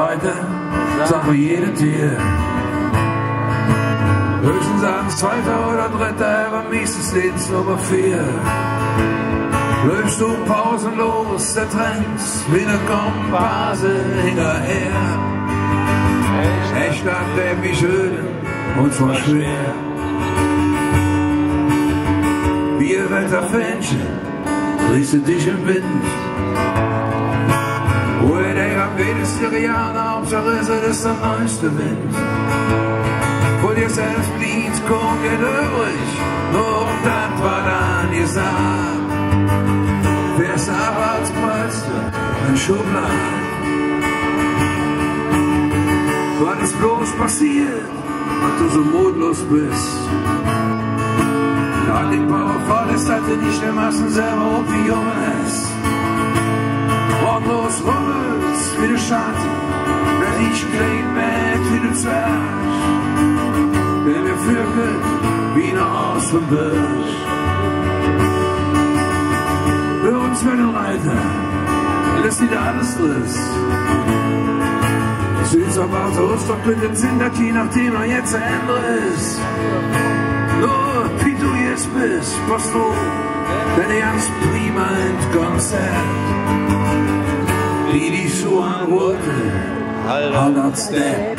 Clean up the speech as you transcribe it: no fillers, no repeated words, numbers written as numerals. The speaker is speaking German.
weiter, sag mir jede Tier. Höchstens ein Zweiter oder Dritter, aber meistens sind's Nummer 4. Läufst du pausenlos, der Trend, wie ne Komparse hinterher. Echt hat der mich schön und zwar schwer. Wir Wetterfähnchen, riechst du dich im Wind. Woher der am wenigsten Jahre, Hauptsache es ist der neueste Wind. Wo dir selbst blieb, kommt dir übrig, nur das war dann gesagt. Wär's aber als Polster, ein Schubladen. Was ist bloß passiert, dass du so mutlos bist? Da die Powervoll ist, dass du nicht der Massen selber ob wie jung ist. Wortlos rummelst wie der Schatten, wer dich klein merkt wie du Zwerg. Der mir fürchtet wie ne Aus vom Birsch. Für uns wird ein Reiter, lässt wieder alles riss. Süß auf Autos, doch mit dem Sinn, dass je nachdem er jetzt ein anderer ist. Nur wie du jetzt bist, passt du, denn ganz prima ins Konzert. Wie die so an Worte, all that step.